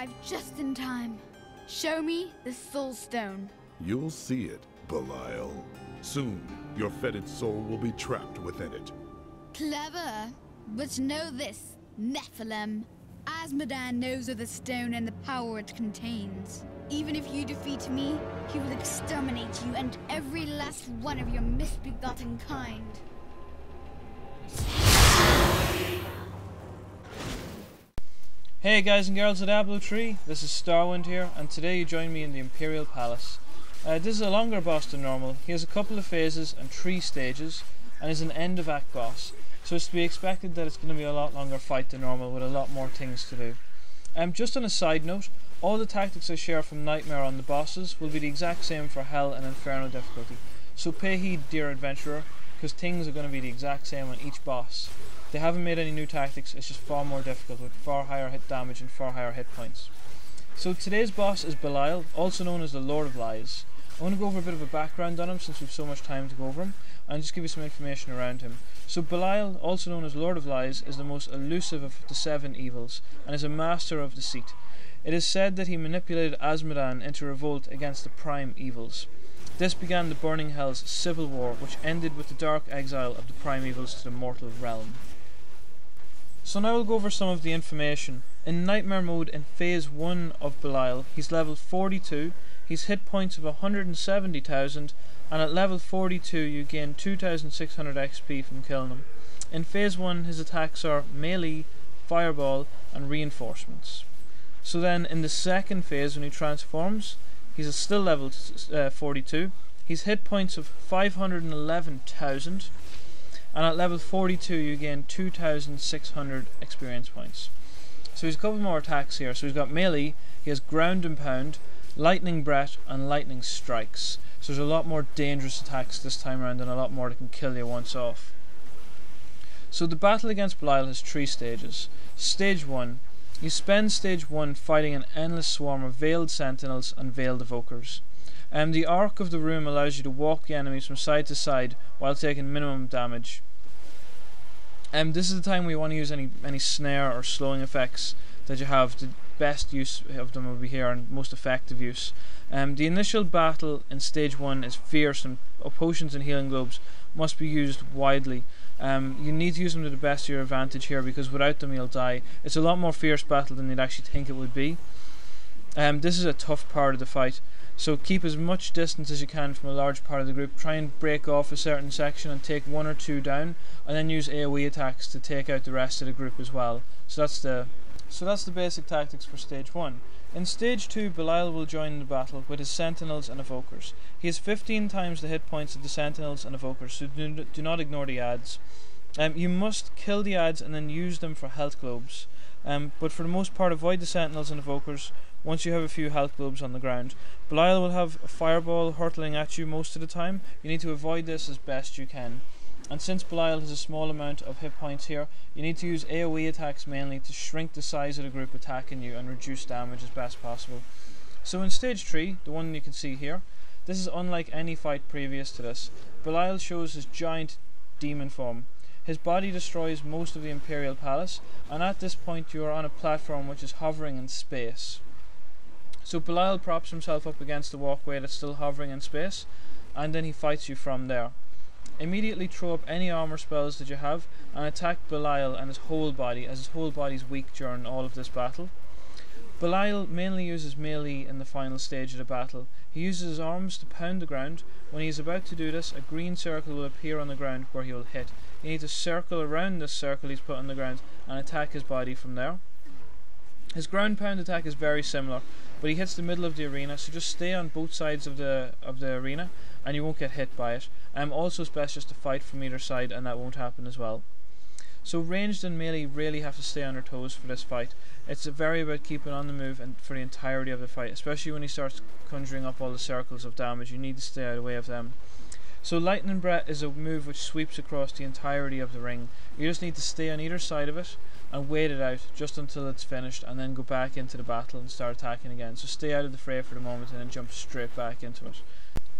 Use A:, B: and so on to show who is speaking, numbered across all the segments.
A: arrived just in time. Show me the Soul Stone.
B: You'll see it, Belial. Soon, your fetid soul will be trapped within it.
A: Clever. But know this, Nephilim. Azmodan knows of the stone and the power it contains. Even if you defeat me, he will exterminate you and every last one of your misbegotten kind.
C: Hey guys and girls at Diablo 3, this is Starwind here, and today you join me in the Imperial Palace. This is a longer boss than normal. He has a couple of phases and 3 stages, and is an end of act boss, so it's to be expected that it's going to be a lot longer fight than normal with a lot more things to do. Just on a side note, all the tactics I share from Nightmare on the bosses will be the exact same for Hell and Inferno difficulty, so pay heed, dear adventurer, because things are going to be the exact same on each boss. They haven't made any new tactics, it's just far more difficult with far higher hit damage and far higher hit points. So today's boss is Belial, also known as the Lord of Lies. I want to go over a bit of a background on him since we've so much time to go over him, and just give you some information around him. So Belial, also known as Lord of Lies, is the most elusive of the 7 evils, and is a master of deceit. It is said that he manipulated Azmodan into revolt against the prime evils. This began the Burning Hell's civil war, which ended with the dark exile of the prime evils to the mortal realm. So now we'll go over some of the information. In Nightmare mode in Phase 1 of Belial, he's level 42, he's hit points of 170,000, and at level 42 you gain 2,600 XP from killing him. In Phase 1 his attacks are melee, fireball and reinforcements. So then in the second phase when he transforms, he's still level 42, he's hit points of 511,000, and at level 42 you gain 2,600 experience points. So he's a couple more attacks here. So he's got melee, he has ground and pound, lightning breath and lightning strikes. So there's a lot more dangerous attacks this time around and a lot more that can kill you once off. So the battle against Belial has 3 stages. Stage 1. You spend stage 1 fighting an endless swarm of veiled sentinels and veiled evokers. The arc of the room allows you to walk the enemies from side to side while taking minimum damage. This is the time where you want to use any snare or slowing effects that you have. The best use of them will be here and most effective use. The initial battle in stage 1 is fierce, and potions and healing globes must be used widely. You need to use them to the best of your advantage here, because without them you'll die. It's a lot more fierce battle than you'd actually think it would be. This is a tough part of the fight, so keep as much distance as you can from a large part of the group. Try and break off a certain section and take 1 or 2 down, and then use AoE attacks to take out the rest of the group as well. So that's the basic tactics for stage 1. In stage 2, Belial will join the battle with his sentinels and evokers. He has 15 times the hit points of the sentinels and evokers, so do not ignore the adds. You must kill the adds and then use them for health globes. But for the most part, avoid the sentinels and evokers once you have a few health globes on the ground. Belial will have a fireball hurtling at you most of the time. You need to avoid this as best you can. And since Belial has a small amount of hit points here, you need to use AoE attacks mainly to shrink the size of the group attacking you and reduce damage as best possible. So in stage 3, the one you can see here, this is unlike any fight previous to this. Belial shows his giant demon form. His body destroys most of the Imperial Palace, and at this point you are on a platform which is hovering in space. So Belial props himself up against the walkway that's still hovering in space, and then he fights you from there. Immediately throw up any armor spells that you have and attack Belial and his whole body, as his whole body is weak during all of this battle. Belial mainly uses melee in the final stage of the battle. He uses his arms to pound the ground. When he is about to do this, a green circle will appear on the ground where he will hit. You need to circle around this circle he's put on the ground and attack his body from there. His ground pound attack is very similar, but he hits the middle of the arena, so just stay on both sides of the arena and you won't get hit by it. Also it's best just to fight from either side, and that won't happen as well. So ranged and melee really have to stay on their toes for this fight. It's very about keeping on the move and for the entirety of the fight, especially when he starts conjuring up all the circles of damage. You need to stay out of the way of them. So lightning breath is a move which sweeps across the entirety of the ring. You just need to stay on either side of it and wait it out just until it's finished, and then go back into the battle and start attacking again. So stay out of the fray for the moment and then jump straight back into it.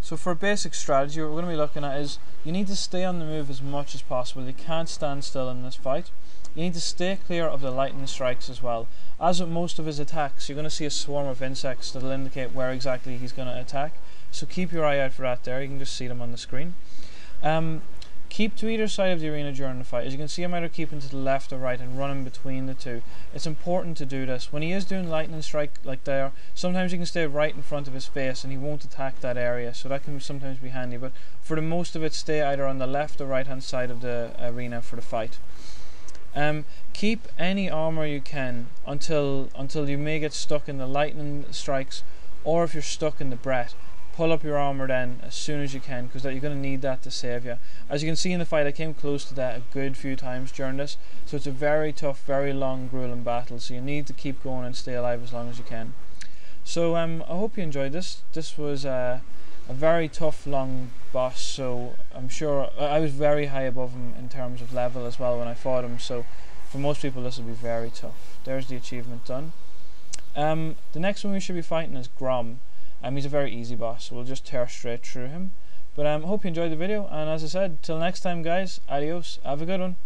C: So for a basic strategy, what we're going to be looking at is you need to stay on the move as much as possible. You can't stand still in this fight. you need to stay clear of the lightning strikes as well. As with most of his attacks, you're going to see a swarm of insects that will indicate where exactly he's going to attack, so keep your eye out for that there. You can just see them on the screen. Keep to either side of the arena during the fight. As you can see, I'm either keeping to the left or right and running between the two. It's important to do this. When he is doing lightning strike like there, sometimes you can stay right in front of his face and he won't attack that area, so that can sometimes be handy, but for the most of it, stay either on the left or right hand side of the arena for the fight. Keep any armor you can until you may get stuck in the lightning strikes, or if you're stuck in the breath, pull up your armor then as soon as you can, because you're going to need that to save you. As you can see in the fight, I came close to that a good few times during this, so it's a very tough, very long, grueling battle, so you need to keep going and stay alive as long as you can. So I hope you enjoyed this. This was a very tough, long boss, so I'm sure I was very high above him in terms of level as well when I fought him, so for most people this will be very tough. There's the achievement done. The next one we should be fighting is Grom. He's a very easy boss, so we'll just tear straight through him. But I hope you enjoyed the video, and as I said, till next time guys, adios, have a good one.